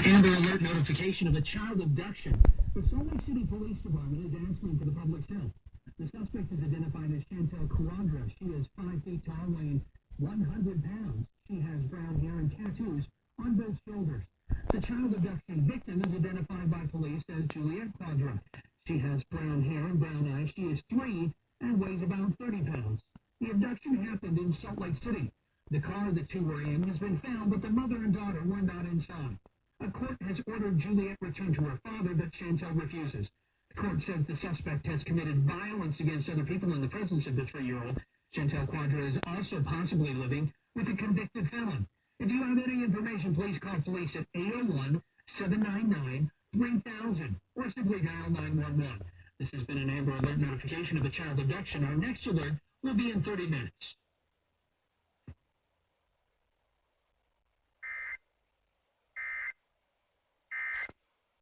Amber Alert notification of a child abduction. The Salt Lake City Police Department is asking for the public's help. The suspect is identified as Chantel Quadra. She is 5 feet tall, weighing 100 pounds. She has brown hair and tattoos on both shoulders. The child abduction victim is identified by police as Juliet Quadra. She has brown hair and brown eyes. She is 3 and weighs about 30 pounds. The abduction happened in Salt Lake City. The car the two were in has been found, but the mother and daughter were not inside. A court has ordered Juliet returned to her father, but Chantel refuses. The court says the suspect has committed violence against other people in the presence of the 3-year-old. Chantel Quadra is also possibly living with a convicted felon. If you have any information, please call police at 801-799-3000 or simply dial 911. This has been an Amber Alert notification of a child abduction. Our next alert will be in 30 minutes.